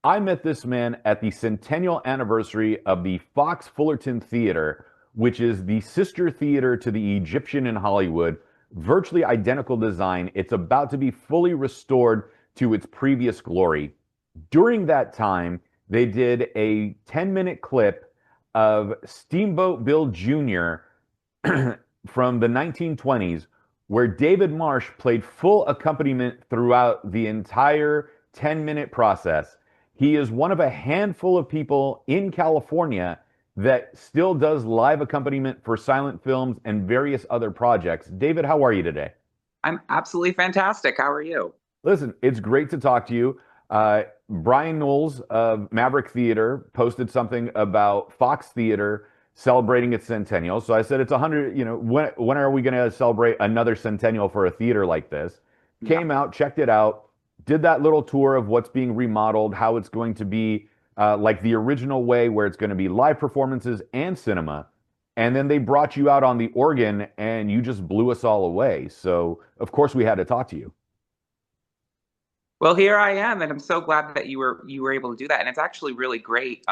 I met this man at the centennial anniversary of the Fox Fullerton Theatre, which is the sister theater to the Egyptian in Hollywood, virtually identical design. It's about to be fully restored to its previous glory. During that time, they did a 10-minute clip of Steamboat Bill Jr. from the 1920s, where David Marsh played full accompaniment throughout the entire 10-minute process. He is one of a handful of people in California that still does live accompaniment for silent films and various other projects. David, how are you today? I'm absolutely fantastic. How are you? Listen, it's great to talk to you. Brian Knowles of Maverick Theater posted something about Fox Theater celebrating its centennial. So I said it's 100, when are we going to celebrate another centennial for a theater like this? Yeah, Came out, checked it out, did that little tour of what's being remodeled, how it's going to be like the original way, where it's going to be live performances and cinema. And then they brought you out on the organ and you just blew us all away. So, of course, we had to talk to you. well, here I am, and I'm so glad that you were able to do that. And it's actually really great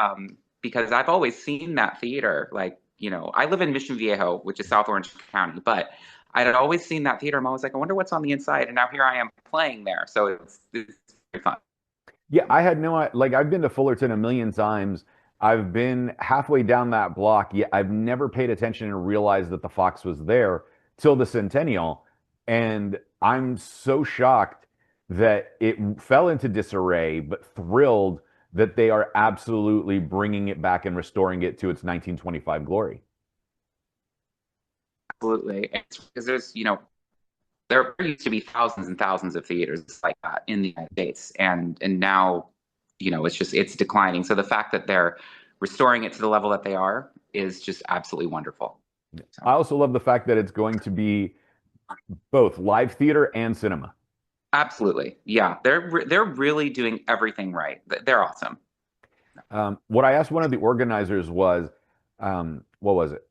because I've always seen that theater. I live in Mission Viejo, which is South Orange County, but I had always seen that theater. I'm always like, I wonder what's on the inside. And now here I am playing there. So it's very fun. Yeah, I had no, like, I've been to Fullerton a million times. I've been halfway down that block, yet I've never paid attention and realized that the Fox was there till the Centennial. And I'm so shocked that it fell into disarray, but thrilled that they are absolutely bringing it back and restoring it to its 1925 glory. Absolutely. It's because there used to be thousands and thousands of theaters like that in the United States, and now, it's declining. So the fact that they're restoring it to the level that they are is just absolutely wonderful. I So also love the fact that it's going to be both live theater and cinema. absolutely, yeah, they're really doing everything right. They're awesome. What I asked one of the organizers was, what was it?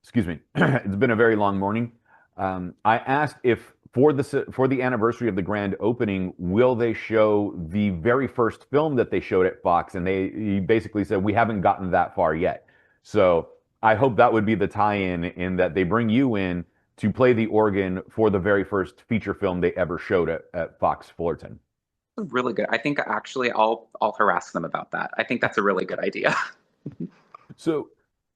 Excuse me. It's been a very long morning. I asked if for the anniversary of the grand opening, will they show the very first film that they showed at Fox? And he basically said we haven't gotten that far yet. So I hope that would be the tie-in, in that they bring you in to play the organ for the very first feature film they ever showed at Fox Fullerton. Really good. I think actually I'll harass them about that. I think that's a really good idea. So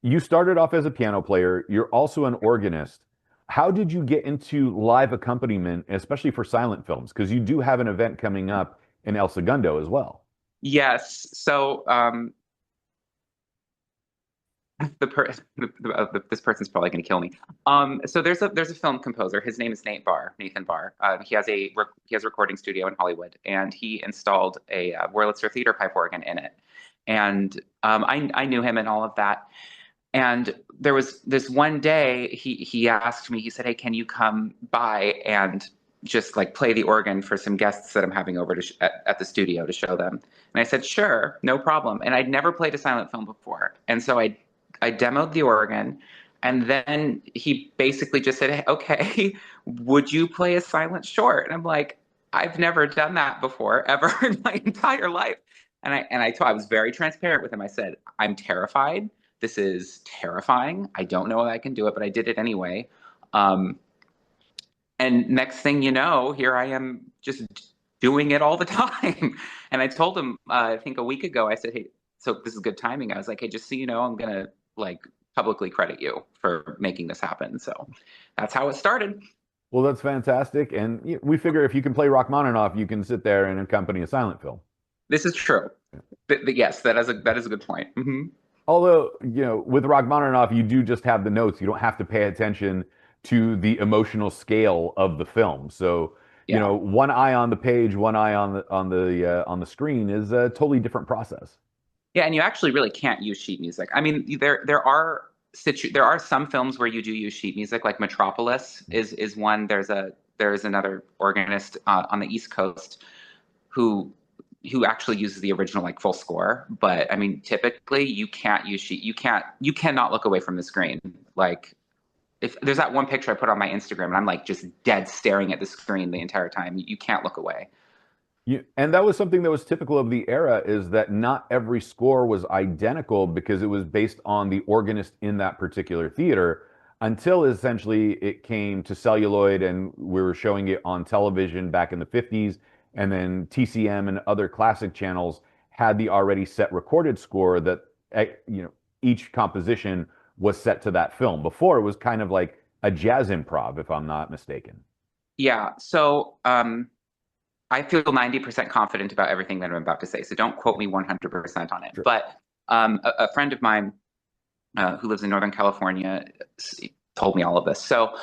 you started off as a piano player. You're also an organist. How did you get into live accompaniment, especially for silent films? Because you do have an event coming up in El Segundo as well. Yes. So the per this person's probably going to kill me. So there's a film composer. His name is Nathan Barr. He has a recording studio in Hollywood, and he installed a Wurlitzer theater pipe organ in it. And I knew him and all of that. And there was this one day he asked me. He said, "Hey, can you come by and just like play the organ for some guests that I'm having over at the studio to show them?" And I said, "Sure, no problem." And I'd never played a silent film before, and so I demoed the organ, and then he basically just said, "Hey, okay, would you play a silent short?" And I'm like, "I've never done that before, ever in my entire life." And I was very transparent with him. I said, "I'm terrified. This is terrifying. I don't know if I can do it, but I did it anyway." Um, and next thing you know, here I am just doing it all the time. And I told him, I think a week ago, I said, "Hey, so this is good timing." I was like, "Hey, just so you know, I'm gonna like publicly credit you for making this happen." So that's how it started. Well, that's fantastic. And we figure if you can play Rachmaninoff, you can sit there and accompany a silent film. This is true. Yes, that is a good point. Although, with Rachmaninoff, you do just have the notes. You don't have to pay attention to the emotional scale of the film. So, Yeah. one eye on the page, one eye on the screen is a totally different process. Yeah, and you actually really can't use sheet music. I mean, there are some films where you do use sheet music, like Metropolis is one. There's another organist on the East Coast who actually uses the original like full score. But I mean, typically you can't use sheet. You cannot look away from the screen. Like if there's that one picture I put on my Instagram, and I'm like just dead staring at the screen the entire time. You can't look away. And that was something that was typical of the era, is that not every score was identical because it was based on the organist in that particular theater until essentially it came to celluloid and we were showing it on television back in the 50s. And then TCM and other classic channels had the already set recorded score that, each composition was set to that film. Before it was kind of like a jazz improv, if I'm not mistaken. Yeah. So I feel 90% confident about everything that I'm about to say, so don't quote me 100% on it. Sure. But a friend of mine who lives in Northern California told me all of this. So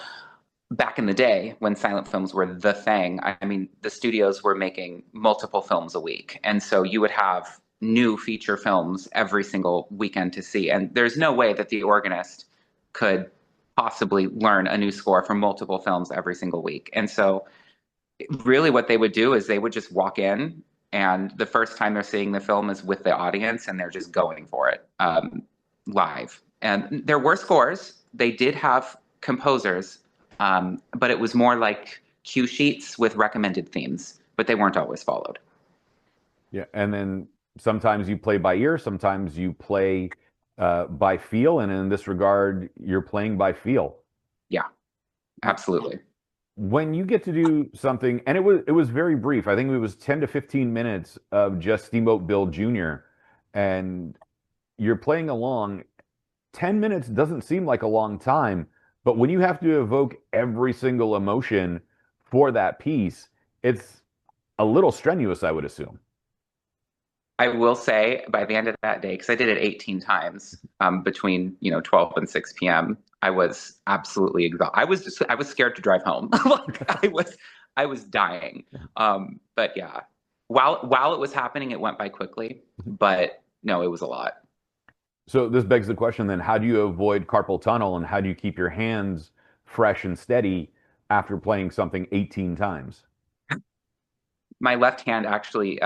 back in the day when silent films were the thing, I mean, the studios were making multiple films a week. And so you would have new feature films every single weekend to see. And there's no way that the organist could possibly learn a new score for multiple films every single week. And so really what they would do is they would just walk in, and the first time they're seeing the film is with the audience and they're just going for it live. And there were scores. They did have composers, but it was more like cue sheets with recommended themes, but they weren't always followed. Yeah, and then sometimes you play by ear, sometimes you play by feel, and in this regard, you're playing by feel. Yeah, absolutely. When you get to do something, and it was very brief. I think it was 10 to 15 minutes of just Steamboat Bill Jr. and you're playing along. 10 minutes doesn't seem like a long time, but when you have to evoke every single emotion for that piece, it's a little strenuous, I would assume. I will say by the end of that day, because I did it 18 times between 12 and 6 p.m. I was absolutely exhausted. I was scared to drive home. Like I was dying. But yeah, while it was happening, it went by quickly. But no, it was a lot. So this begs the question then, how do you avoid carpal tunnel and how do you keep your hands fresh and steady after playing something 18 times? My left hand actually,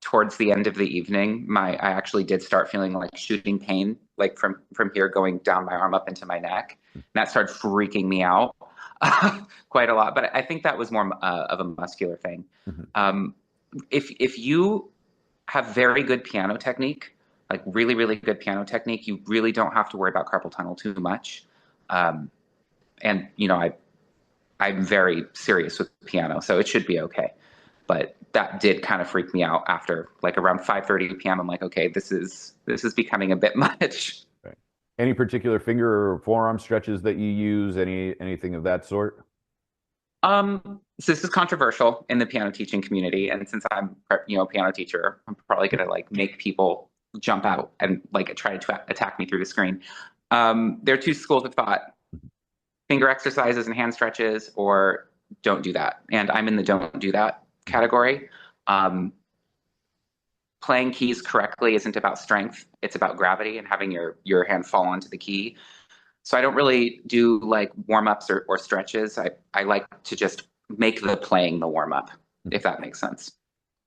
towards the end of the evening, I actually did start feeling like shooting pain, like from here going down my arm up into my neck. And that started freaking me out quite a lot. But I think that was more of a muscular thing. Mhm. If you have very good piano technique, like really, really good piano technique, you really don't have to worry about carpal tunnel too much. And I'm very serious with piano, so it should be okay. But that did kind of freak me out after like around 5:30 p.m. I'm like, okay, this is becoming a bit much. Right. Any particular finger or forearm stretches that you use? Anything of that sort? So this is controversial in the piano teaching community, and since I'm a piano teacher, I'm probably gonna like make people jump out and like try to attack me through the screen. There are two schools of thought: finger exercises and hand stretches, or don't do that. And I'm in the don't do that category. Um, Playing keys correctly isn't about strength; it's about gravity and having your hand fall onto the key. So I don't really do like warm ups or stretches. I like to just make the playing the warm up, if that makes sense.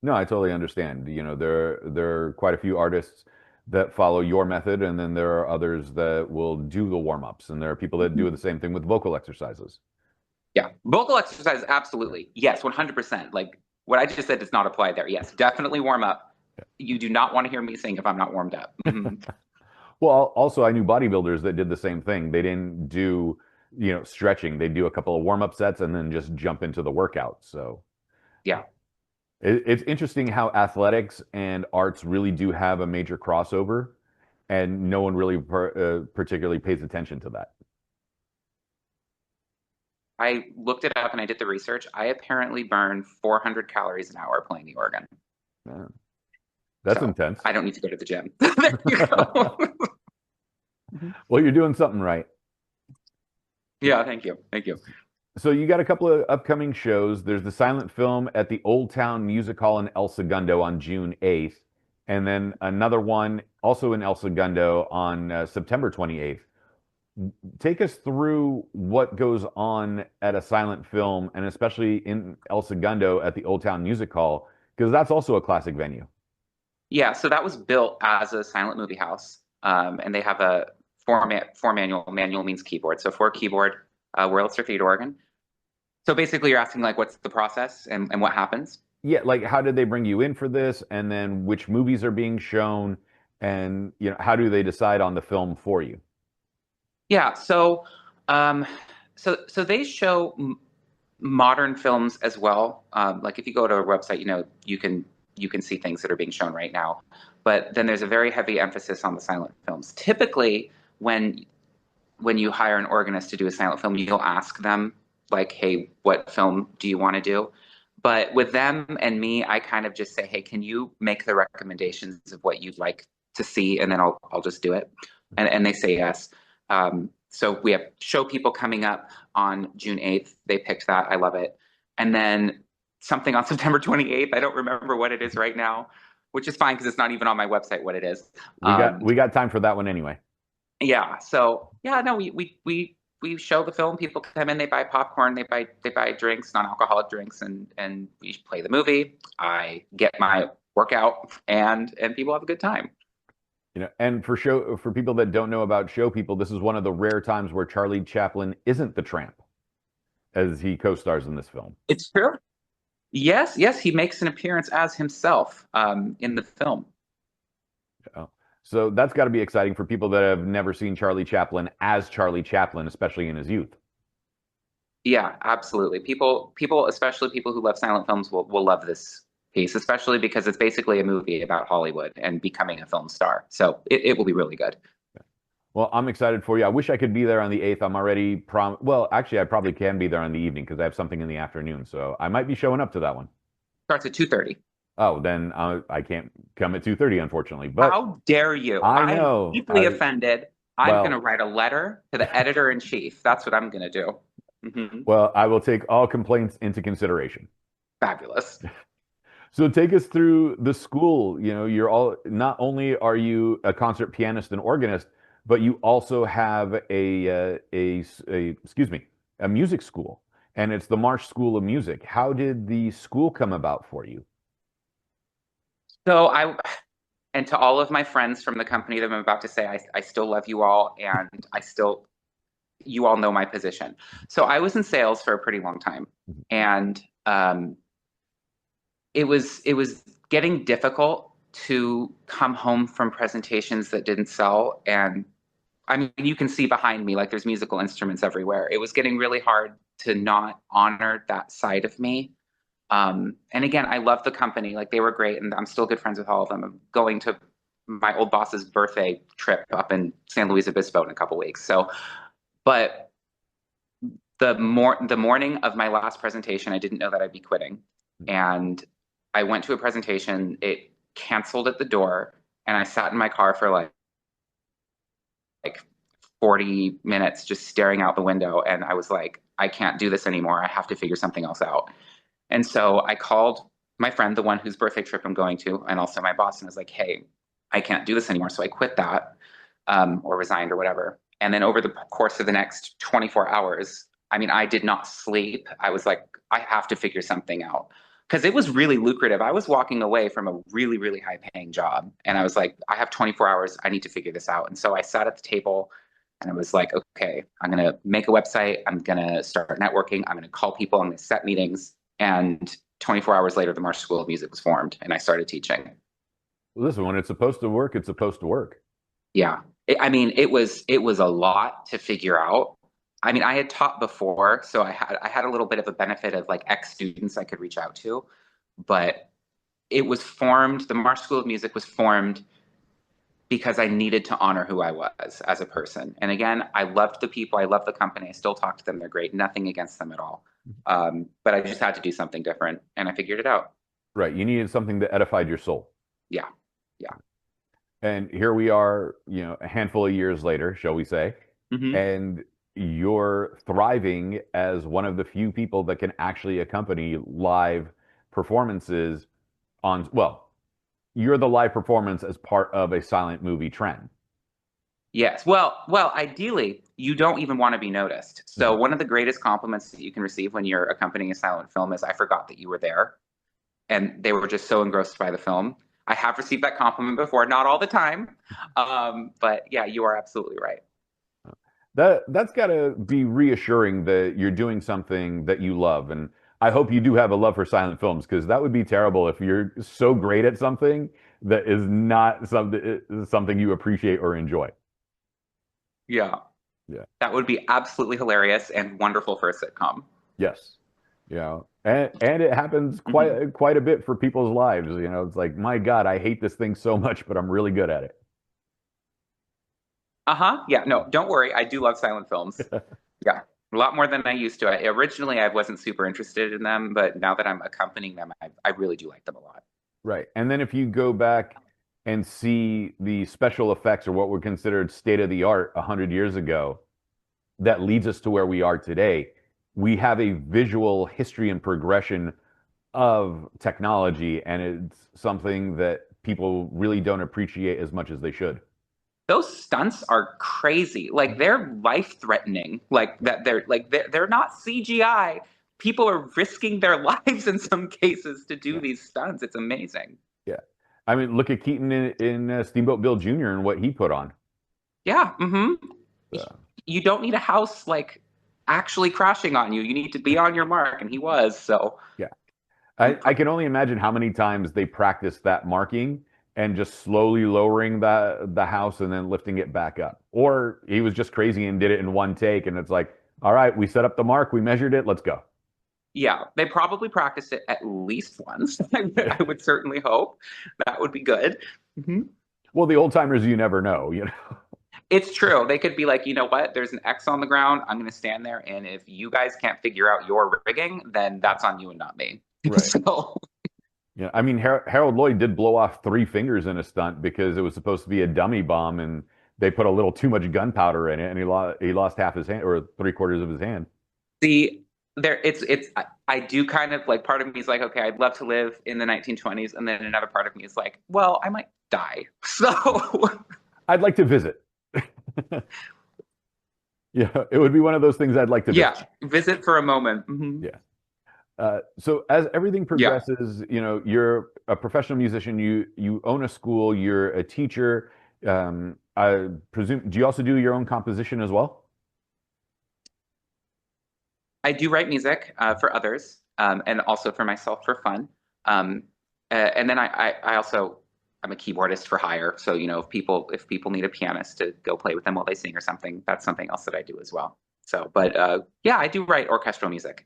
No, I totally understand. There are quite a few artists that follow your method, and then there are others that will do the warm-ups, and there are people that do the same thing with vocal exercises. Yeah, vocal exercise, absolutely. Yes, 100%. Like what I just said does not apply there. Yes, definitely warm up. You do not want to hear me sing if I'm not warmed up. Well, also I knew bodybuilders that did the same thing. They didn't do, stretching. They do a couple of warm-up sets and then just jump into the workout. So Yeah. it's interesting how athletics and arts really do have a major crossover, and no one really particularly pays attention to that. I looked it up and I did the research. I apparently burn 400 calories an hour playing the organ. Yeah. That's So intense. I don't need to go to the gym. There you go. Well, you're doing something right. Yeah, thank you. Thank you. So you got a couple of upcoming shows. There's the silent film at the Old Town Music Hall in El Segundo on June 8th, and then another one also in El Segundo on September 28th. Take us through what goes on at a silent film, and especially in El Segundo at the Old Town Music Hall, because that's also a classic venue. Yeah, so that was built as a silent movie house, and they have a four manual. Manual means keyboard, so four keyboard Wurlitzer theater organ. So basically, you're asking like, what's the process and what happens? Yeah, like how did they bring you in for this, and then which movies are being shown, and how do they decide on the film for you? Yeah, um, so they show modern films as well. Like if you go to our website, you can see things that are being shown right now. But then there's a very heavy emphasis on the silent films. Typically, when you hire an organist to do a silent film, you'll ask them like, "Hey, what film do you want to do?" But with them and me, I kind of just say, "Hey, can you make the recommendations of what you'd like to see, and then I'll just do it." And they say yes. So we have show people coming up on June 8th. They picked that. I love it. And then something on September 28th. I don't remember what it is right now, which is fine because it's not even on my website what it is. We got time for that one anyway. Yeah. So yeah, no, we show the film. People come in, they buy popcorn, they buy drinks, non-alcoholic drinks, and we play the movie. I get my workout, and people have a good time. And for people that don't know about show people, this is one of the rare times where Charlie Chaplin isn't the tramp as he co-stars in this film. It's true. Yes, yes, he makes an appearance as himself in the film. Oh. So that's got to be exciting for people that have never seen Charlie Chaplin as Charlie Chaplin, especially in his youth. Yeah, absolutely. People, especially people who love silent films, will love this piece, especially because it's basically a movie about Hollywood and becoming a film star. So it will be really good. Well, I'm excited for you. I wish I could be there on the 8th. I'm already well, actually, I probably can be there on the evening because I have something in the afternoon. So I might be showing up to that one. Starts at 2:30. Oh, then I can't come at 2:30, unfortunately. But How dare you? I I'm know. deeply offended. I'm going to Well, write a letter to the editor in chief. That's what I'm going to do. well, I will take all complaints into consideration. Fabulous. So take us through the school. You're all not only are you a concert pianist and organist, but you also have excuse me, a music school, and it's the Marsh School of Music. How did the school come about for you? So and to all of my friends from the company that I'm about to say, I still love you all, and you all know my position. So I was in sales for a pretty long time, and it was getting difficult to come home from presentations that didn't sell. And I mean, you can see behind me, like there's musical instruments everywhere. It was getting really hard to not honor that side of me. And again, I love the company. Like they were great, and I'm still good friends with all of them. I'm going to my old boss's birthday trip up in San Luis Obispo in a couple weeks. So, but the morning of my last presentation, I didn't know that I'd be quitting, and I went to a presentation. It canceled at the door, and I sat in my car for like 40 minutes just staring out the window. And I was like, I can't do this anymore. I have to figure something else out. And so I called my friend, the one whose birthday trip I'm going to, and also my boss, and I was like, hey, I can't do this anymore. So I quit that, or resigned or whatever. And then over the course of the next 24 hours, I mean, I did not sleep. I was like, I have to figure something out because it was really lucrative. I was walking away from a really, really high paying job. And I was like, I have 24 hours. I need to figure this out. And so I sat at the table and I was like, okay, I'm going to make a website. I'm going to start networking. I'm going to call people. I'm going to set meetings. And 24 hours later, the Marsh School of Music was formed and I started teaching. Listen, when it's supposed to work, it's supposed to work. Yeah. I mean, it was a lot to figure out. I mean, I had taught before, so I had a little bit of a benefit of like ex-students I could reach out to, but it was formed, the Marsh School of Music was formed because I needed to honor who I was as a person. And again, I loved the people, I love the company, I still talk to them, they're great, nothing against them at all. But I just had to do something different, and I figured it out. Right. You needed something that edified your soul. Yeah, yeah. And here we are, a handful of years later, shall we say, Hmm. and you're thriving as one of the few people that can actually accompany live performances well, you're the live performance as part of a silent movie trend. Yes. Well, ideally, you don't even want to be noticed. So one of the greatest compliments that you can receive when you're accompanying a silent film is, I forgot that you were there. And they were just so engrossed by the film. I have received that compliment before, not all the time. But yeah, you are absolutely right. That's got to be reassuring that you're doing something that you love. And I hope you do have a love for silent films because that would be terrible if you're so great at something that is not something you appreciate or enjoy. Yeah, Yeah. that would be absolutely hilarious and wonderful for a sitcom. Yes. And it happens Hmm. quite a bit for people's lives. It's like, my God, I hate this thing so much, but I'm really good at it. Uh-huh. Yeah, no, don't worry. I do love silent films. Yeah, a lot more than I used to. Originally, I wasn't super interested in them, but now that I'm accompanying them, I really do like them a lot. Right. And then if you go back and see the special effects or what were considered state of the art 100 years ago, that leads us to where we are today. We have a visual history and progression of technology, and it's something that people really don't appreciate as much as they should. Those stunts are crazy. Like they're life-threatening. Like that they're not CGI. People are risking their lives in some cases to do Yeah. these stunts. It's amazing. Yeah. I mean, look at Keaton in Steamboat Bill Jr. and what he put on. Yeah. Hmm. So, You don't need a house like actually crashing on you. You need to be on your mark, and he was. So yeah. I can only imagine how many times they practiced that marking and just slowly lowering the house and then lifting it back up. Or he was just crazy and did it in one take, and it's like, all right, we set up the mark, we measured it, let's go. yeah, they probably practiced it at least once. I would certainly hope that would be good. Mhm. Well, the old timers, you never know. It's true. They could be like, you know what? There's an X on the ground. I'm going to stand there, and if you guys can't figure out your rigging, then that's on you and not me. Right. So, Yeah, I mean, Harold Lloyd did blow off three fingers in a stunt because it was supposed to be a dummy bomb, and they put a little too much gunpowder in it, and he lost half his hand or three-quarters of his hand. see, I do kind of like part of me is like, okay, I'd love to live in the 1920s, and then another part of me is like, well, I might die. So, I'd like to visit. Yeah, it would be one of those things I'd like to visit. yeah, visit for a moment. Hmm. Yeah. So as everything Yeah, progresses, you're a professional musician, you own a school, you're a teacher. I presume, do you also do your own composition as well? I do write music for others, and also for myself for fun. Um, and then I also I'm a keyboardist for hire. So if people need a pianist to go play with them while they sing or something, that's something else that I do as well. So, but yeah, I do write orchestral music.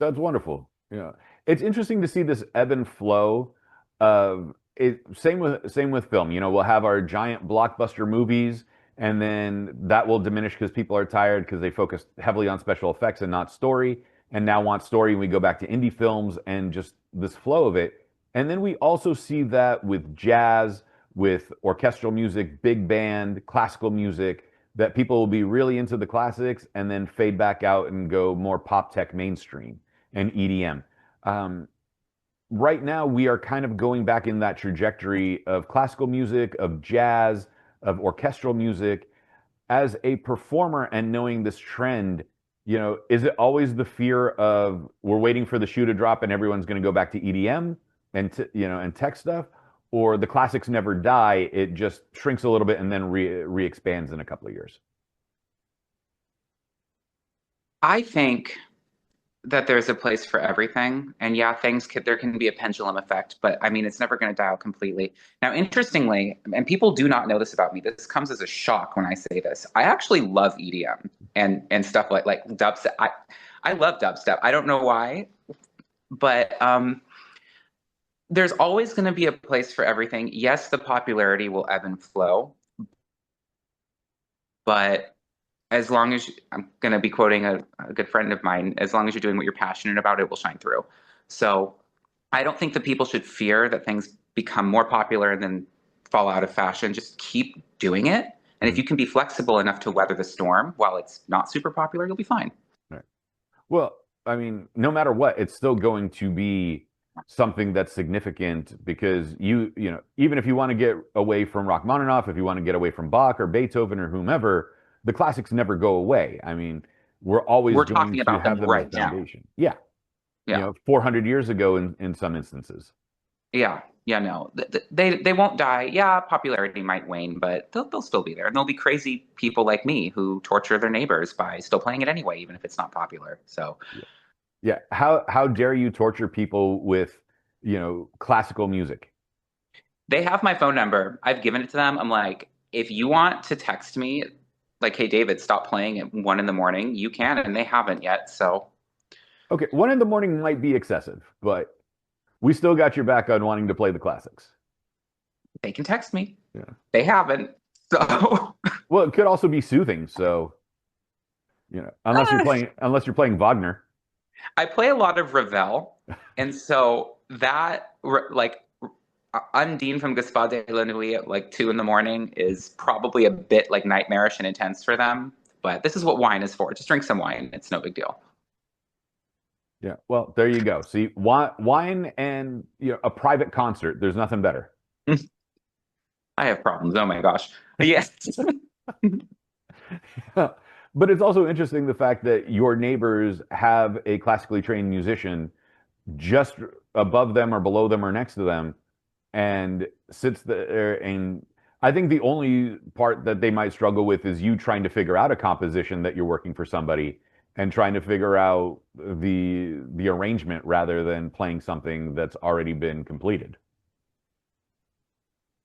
That's wonderful. Yeah. It's interesting to see this ebb and flow of it. Same with film. We'll have our giant blockbuster movies, and then that will diminish because people are tired because they focus heavily on special effects and not story, and now want story, and we go back to indie films and just this flow of it. And then we also see that with jazz, with orchestral music, big band, classical music, that people will be really into the classics and then fade back out and go more pop tech mainstream and EDM. Um, right now, we are kind of going back in that trajectory of classical music, of jazz, of orchestral music. As a performer and knowing this trend, is it always the fear of we're waiting for the shoe to drop and everyone's going to go back to EDM and tech stuff, or the classics never die, it just shrinks a little bit and then re-expands in a couple of years? I think that there's a place for everything. And yeah, there can be a pendulum effect, but I mean, it's never going to die out completely. Now, interestingly, and people do not know this about me, this comes as a shock when I say this. I actually love EDM and stuff like dubstep. I love dubstep. I don't know why, but there's always going to be a place for everything. Yes, the popularity will ebb and flow, but as long as I'm going to be quoting a good friend of mine, as long as you're doing what you're passionate about, it will shine through. So I don't think that people should fear that things become more popular and then fall out of fashion. Just keep doing it. And if Mhm. you can be flexible enough to weather the storm while it's not super popular, you'll be fine. Right. Well, I mean, no matter what, it's still going to be something that's significant because even if you want to get away from Rachmaninoff, if you want to get away from Bach or Beethoven or whomever, the classics never go away. I mean, we're always We're going talking to about them have them as right now. foundation. Yeah, Yeah. 400 years ago in some instances. Yeah. Yeah, no, they won't die. Yeah, popularity might wane, but they'll still be there. And there'll be crazy people like me who torture their neighbors by still playing it anyway, even if it's not popular. So, Yeah. How dare you torture people with, classical music? They have my phone number. I've given it to them. I'm like, if you want to text me, like, hey, David, stop playing at 1 in the morning, you can, and they haven't yet. So Okay, 1 in the morning might be excessive, but we still got your back on wanting to play the classics. they can text me. Yeah. They haven't. So Well, it could also be soothing. So, unless you're playing Wagner. I play a lot of Ravel. And so that, like, Undine from Gaspard de la Nuit at like 2 in the morning is probably a bit like nightmarish and intense for them. But this is what wine is for. Just drink some wine. It's no big deal. Yeah. Well, there you go. See, wine and a private concert. There's nothing better. I have problems. Oh my gosh. Yes. But it's also interesting the fact that your neighbors have a classically trained musician just above them or below them or next to them and sits there. And I think the only part that they might struggle with is you trying to figure out a composition that you're working for somebody and trying to figure out the arrangement rather than playing something that's already been completed.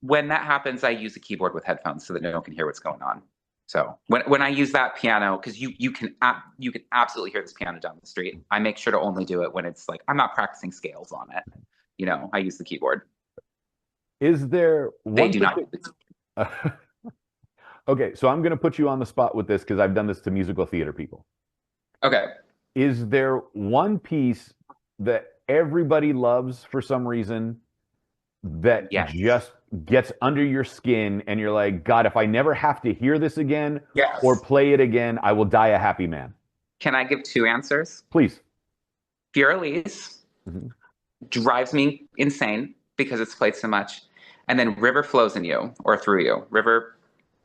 When that happens, I use a keyboard with headphones so that no one can hear what's going on. So when I use that piano, because you can absolutely hear this piano down the street, I make sure to only do it when it's like I'm not practicing scales on it. I use the keyboard. Is there They one do not use the particular? Okay, so I'm going to put you on the spot with this because I've done this to musical theater people. Okay. Is there one piece that everybody loves for some reason that Yes. just gets under your skin and you're like, God, if I never have to hear this again Yes. or play it again, I will die a happy man? Can I give two answers? Please. Fur-Elise Mhm. drives me insane because it's played so much. And then River Flows in You or Through You. River,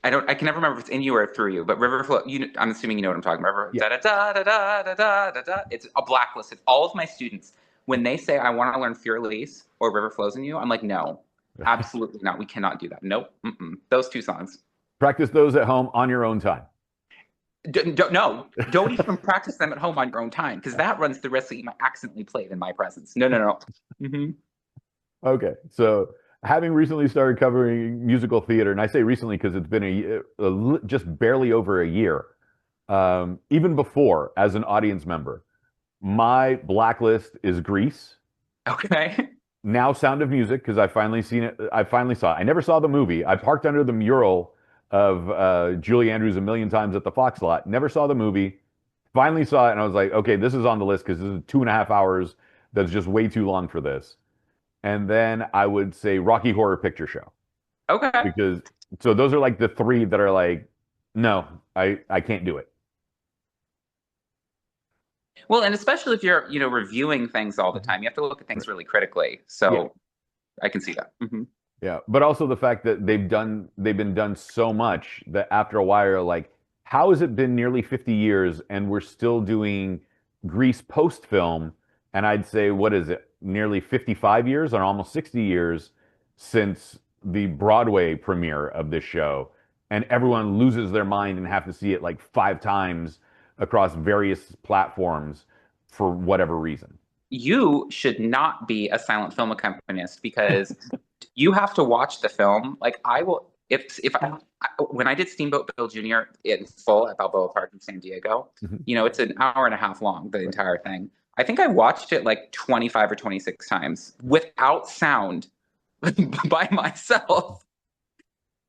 I can never remember if it's in you or through you, but River Flow, I'm assuming you know what I'm talking about. River, Yeah. da da da da da da da da. It's a blacklist. It's all of my students. When they say I want to learn Fur-Elise or River Flows in You, I'm like, no, absolutely not. We cannot do that. Nope. Those two songs. Practice those at home on your own time. No, don't even practice them at home on your own time because that runs the risk that you might accidentally play it in my presence. No. Okay, so having recently started covering musical theater, and I say recently because it's been just barely over a year, even before as an audience member, my blacklist is Grease. Okay. Now Sound of Music because I finally seen it. I finally saw it. I never saw the movie. I parked under the mural of Julie Andrews a million times at the Fox lot. Never saw the movie. Finally saw it, and I was like, okay, this is on the list because this is 2.5 hours. That's just way too long for this. And then I would say Rocky Horror Picture Show Okay. because so those are like the three that are like, no, I can't do it. Well, and especially if you're, reviewing things all the time, you have to look at things really critically. So Yeah. I can see that. Yeah, but also the fact that they've been done so much that after a while, you're like, how has it been nearly 50 years and we're still doing Grease post film? And I'd say, what is it? Nearly 55 years or almost 60 years since the Broadway premiere of this show. And everyone loses their mind and have to see it like 5 times across various platforms for whatever reason. You should not be a silent film accompanist because you have to watch the film. Like I will, when I did Steamboat Bill Jr. in full at Balboa Park in San Diego, Mhm. it's an hour and a half long, the entire thing. I think I watched it like 25 or 26 times without sound by myself.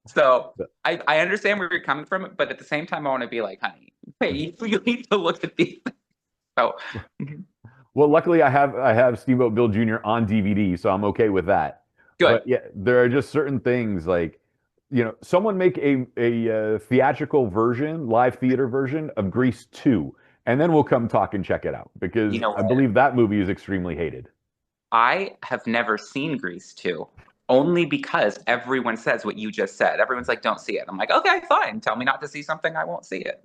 So I understand where you're coming from, but at the same time, I want to be like, honey, hey, you need to look at these. So Well, luckily I have Steamboat Bill Jr. on DVD, so I'm okay with that. good. But yeah, there are just certain things like, someone make a theatrical version, live theater version of Grease 2, and then we'll come talk and check it out because You know I what? believe that movie is extremely hated. I have never seen Grease 2, only because everyone says what you just said. Everyone's like, don't see it. I'm like, okay, fine. Tell me not to see something, I won't see it.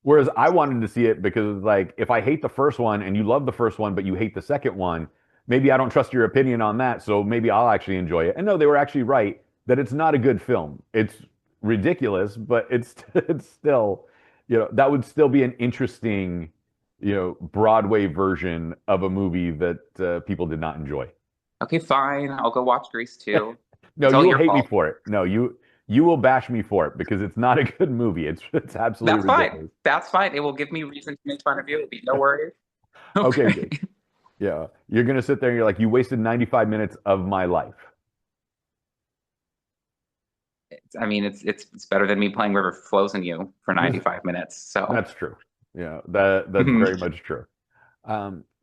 Whereas I wanted to see it because like if I hate the first one and you love the first one but you hate the second one, maybe I don't trust your opinion on that, so maybe I'll actually enjoy it. And no, they were actually right that it's not a good film. It's ridiculous, but it's it's still, that would still be an interesting Broadway version of a movie that people did not enjoy. Okay, fine. I'll go watch Grease too. No, It's all you will your hate me fault. for it. No, you will bash me for it because it's not a good movie. It's absolutely That's fine. ridiculous. That's fine. It will give me reason to make fun of you. It'll be no worries. Okay, Okay. good. Yeah, you're gonna sit there and you're like, you wasted 95 minutes of my life. I mean, it's better than me playing River Flows in You for 95 minutes. So, That's true. Yeah, that's mhm. very much true.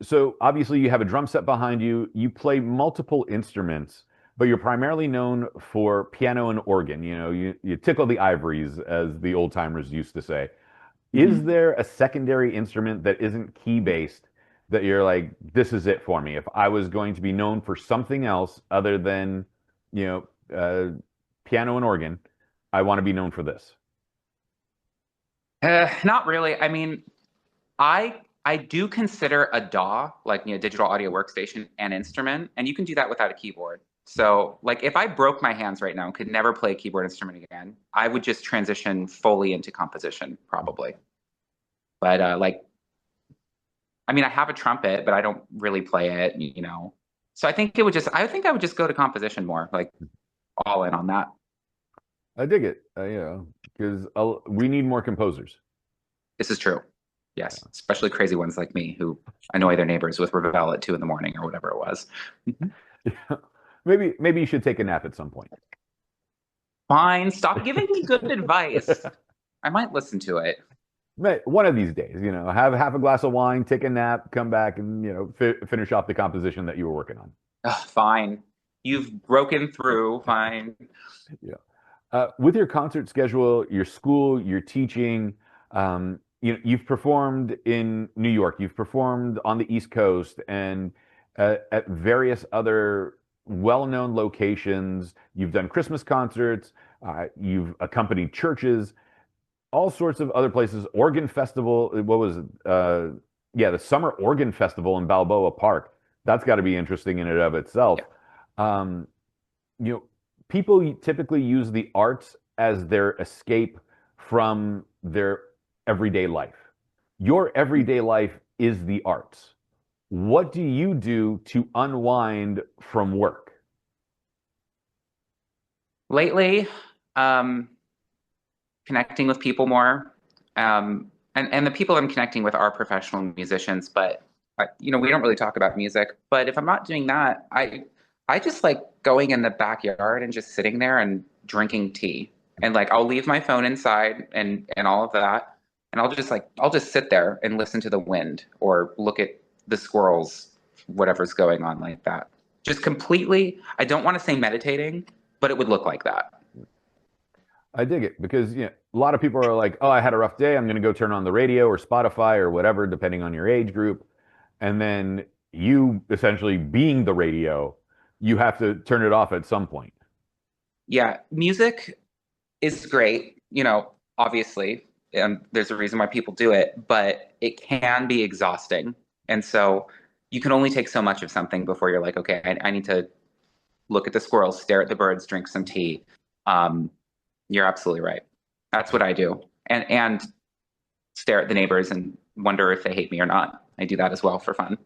So obviously you have a drum set behind you. You play multiple instruments, but you're primarily known for piano and organ. You tickle the ivories, as the old timers used to say. Is Mhm. there a secondary instrument that isn't key based that you're like, this is it for me? If I was going to be known for something else other than, you piano and organ, I want to be known for this. Not really. I mean, I do consider a DAW, like digital audio workstation, an instrument, and you can do that without a keyboard. So, like, if I broke my hands right now and could never play a keyboard instrument again, I would just transition fully into composition, probably. But like, I mean, I have a trumpet, but I don't really play it. So I think I would just go to composition more, like all in on that. I dig it, because we need more composers. This is true. Yes, especially crazy ones like me who annoy their neighbors with Ravel at 2 in the morning or whatever it was. Mhm. Maybe you should take a nap at some point. Fine, stop giving me good advice. I might listen to it. One of these days, have half a glass of wine, take a nap, come back, and finish off the composition that you were working on. Ugh, fine. You've broken through. Fine. Yeah. With your concert schedule, your school, your teaching, you've performed in New York, you've performed on the East Coast, and at various other well-known locations. You've done Christmas concerts, you've accompanied churches, all sorts of other places. Organ Festival, what was it? Yeah, the Summer Organ Festival in Balboa Park. That's got to be interesting in and of itself. Yeah. Um, you know, People typically use the arts as their escape from their everyday life. Your everyday life is the arts. What do you do to unwind from work? Lately, um, connecting with people more. And the people I'm connecting with are professional musicians, but we don't really talk about music. But if I'm not doing that, I just like going in the backyard and just sitting there and drinking tea. And like I'll leave my phone inside and all of that. And I'll just sit there and listen to the wind or look at the squirrels, whatever's going on like that. Just completely, I don't want to say meditating, but it would look like that. I dig it because a lot of people are like, "Oh, I had a rough day. I'm going to go turn on the radio or Spotify or whatever, depending on your age group." And then you essentially being the radio, you have to turn it off at some point. Yeah, music is great, obviously, and there's a reason why people do it, but it can be exhausting. And so you can only take so much of something before you're like, okay, I need to look at the squirrels, stare at the birds, drink some tea. Um, you're absolutely right. That's what I do. And stare at the neighbors and wonder if they hate me or not. I do that as well for fun.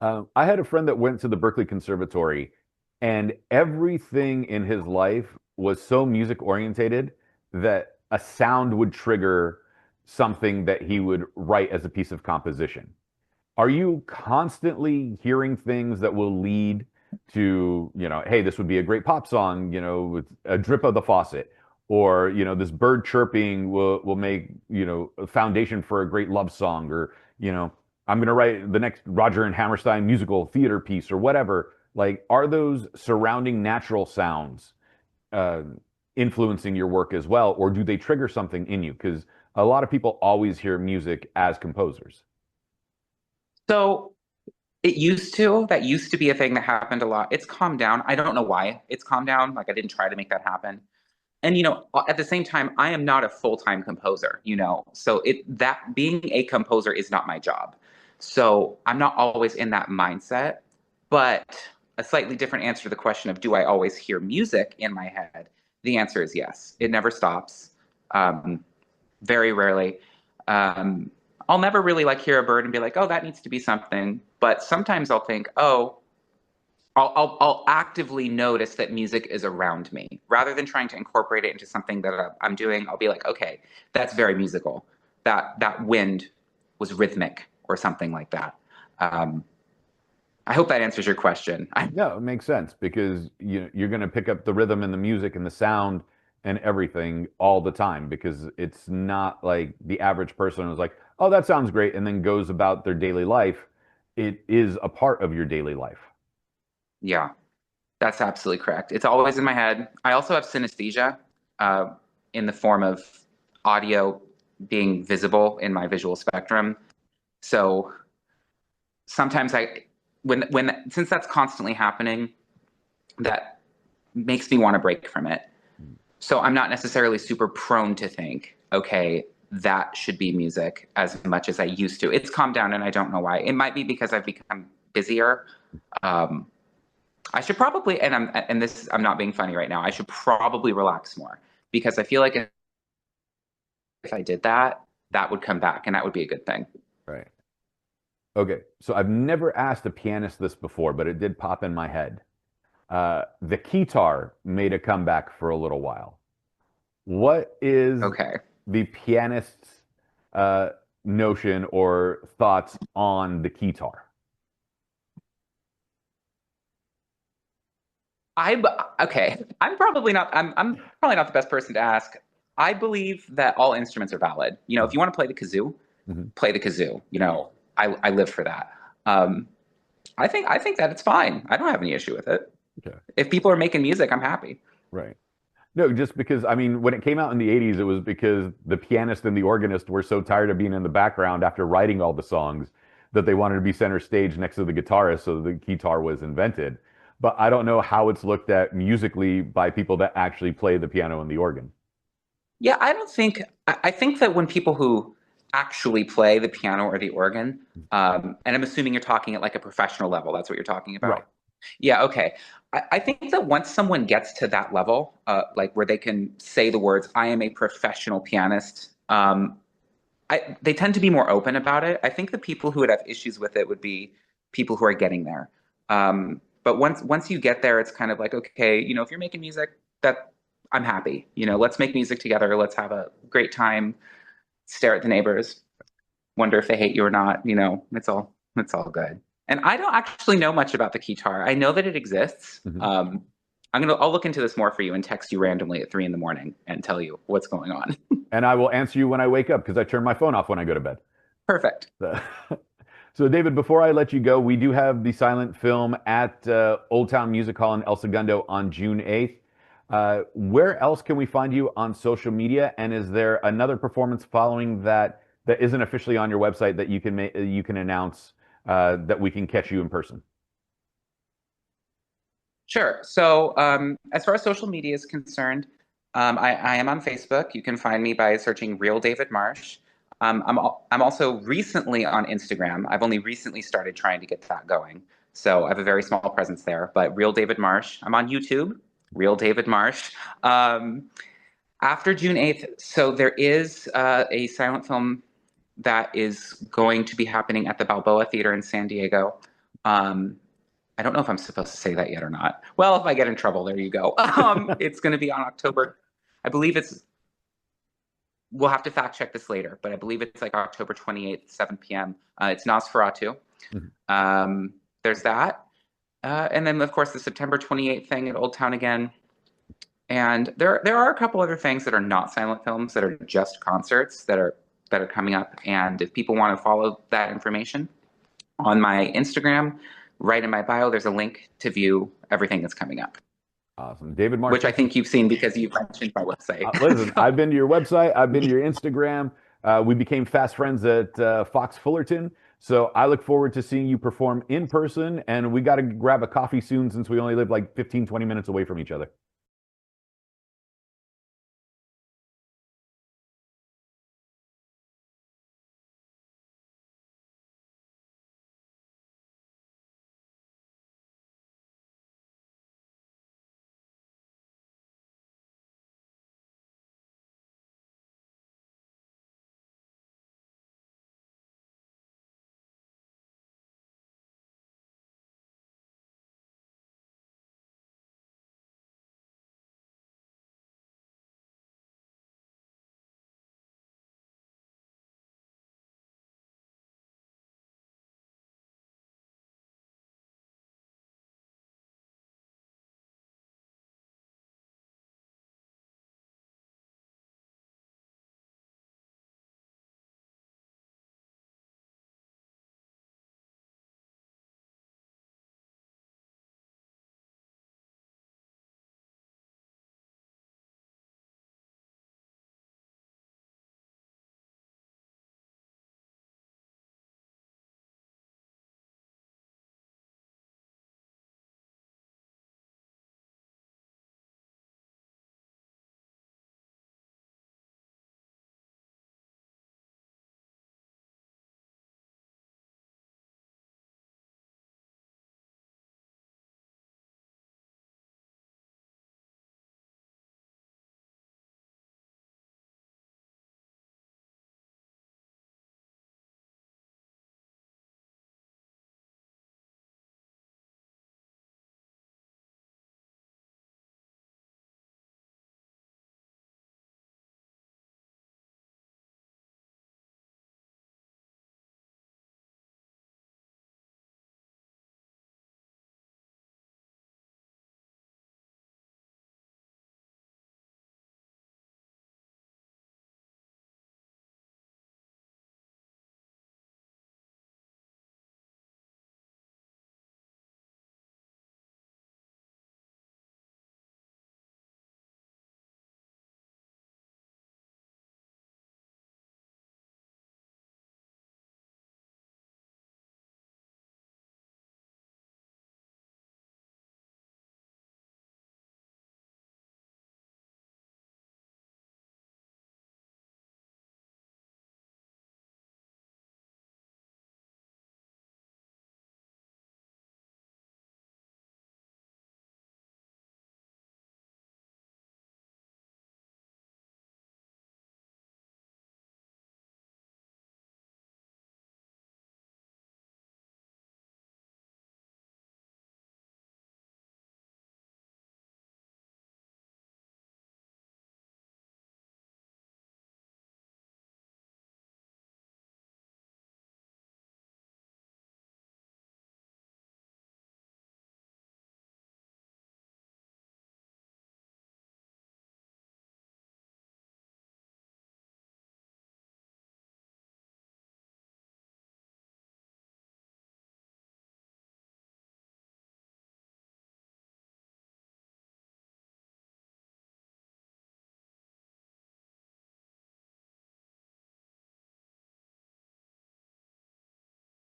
I had a friend that went to the Berkeley Conservatory, and everything in his life was so music orientated that a sound would trigger something that he would write as a piece of composition. Are you constantly hearing things that will lead to, hey, this would be a great pop song, with a drip of the faucet, or, this bird chirping will make, a foundation for a great love song, or, I'm going to write the next Roger and Hammerstein musical theater piece or whatever. Like, are those surrounding natural sounds uh, influencing your work as well, or do they trigger something in you? Because a lot of people always hear music as composers. So that used to be a thing that happened a lot. It's calmed down. I don't know why it's calmed down. Like I didn't try to make that happen. And at the same time, I am not a full-time composer, so that being a composer is not my job. So I'm not always in that mindset. But a slightly different answer to the question of do I always hear music in my head? The answer is yes. It never stops. Very rarely. Um, I'll never really like hear a bird and be like, oh, that needs to be something. But sometimes I'll think, oh, I'll actively notice that music is around me rather than trying to incorporate it into something that I'm doing. I'll be like, okay, that's very musical. That wind was rhythmic or something like that. Um, I hope that answers your question. No, it makes sense because you're going to pick up the rhythm and the music and the sound and everything all the time because it's not like the average person is like, oh, that sounds great, and then goes about their daily life. It is a part of your daily life. Yeah, that's absolutely correct. It's always in my head. I also have synesthesia uh, in the form of audio being visible in my visual spectrum. So sometimes since that's constantly happening, that makes me want to break from it. So I'm not necessarily super prone to think, okay, that should be music as much as I used to. It's calmed down and I don't know why. It might be because I've become busier. Um, I should probably, I'm not being funny right now. I should probably relax more because I feel like if I did that, that would come back and that would be a good thing. Right. Okay. So I've never asked a pianist this before, but it did pop in my head. The keytar made a comeback for a little while. What is Okay. the pianist's notion or thoughts on the keytar? Okay. I'm probably not the best person to ask. I believe that all instruments are valid. You know, if you want to play the kazoo, Mm-hmm. play the kazoo. You know, I live for that. Um, I think that it's fine. I don't have any issue with it. Okay. If people are making music, I'm happy. Right. No, just because, I mean, when it came out in the 80s, it was because the pianist and the organist were so tired of being in the background after writing all the songs that they wanted to be center stage next to the guitarist, so the guitar was invented. But I don't know how it's looked at musically by people that actually play the piano and the organ. Yeah, I don't think I think that when people who actually play the piano or the organ, and I'm assuming you're talking at like a professional level, that's what you're talking Right. about. Yeah, okay. I think that once someone gets to that level, like where they can say the words, I am a professional pianist, they tend to be more open about it. I think the people who would have issues with it would be people who are getting there. But once you get there, it's kind of like, okay, you know, if you're making music, that I'm happy. You know, let's make music together. Let's have a great time. Stare at the neighbors. Wonder if they hate you or not. You know, it's all good. And I don't actually know much about the keytar. I know that it exists. Mhm. I'll look into this more for you and text you randomly at 3 in the morning and tell you what's going on. And I will answer you when I wake up because I turn my phone off when I go to bed. Perfect. So, so, David, before I let you go, we do have the silent film at Old Town Music Hall in El Segundo on June 8th. Where else can we find you on social media? And is there another performance following that isn't officially on your website that you can announce that we can catch you in person? Sure. So, as far as social media is concerned, I am on Facebook. You can find me by searching Real David Marsh. I'm also recently on Instagram. I've only recently started trying to get that going. So I have a very small presence there, but Real David Marsh. I'm on YouTube, Real David Marsh. Um, After June 8th, so there is a silent film that is going to be happening at the Balboa Theater in San Diego. Um, I don't know if I'm supposed to say that yet or not. Well, if I get in trouble, there you go. It's going to be on October. I believe we'll have to fact check this later, but I believe it's like October 28th, 7 p.m. It's Nosferatu. Mhm. There's that. And then, of course, the September 28th thing at Old Town again. And there are a couple other things that are not silent films that are just concerts that are coming up. And if people want to follow that information on my Instagram, right in my bio, there's a link to view everything that's coming up. Awesome. David Marsh, Which I think you've seen because you've mentioned my website. listen, I've been to your website, I've been to your Instagram. We became fast friends at Fox Fullerton. So I look forward to seeing you perform in person. And we got to grab a coffee soon since we only live like 15, 20 minutes away from each other.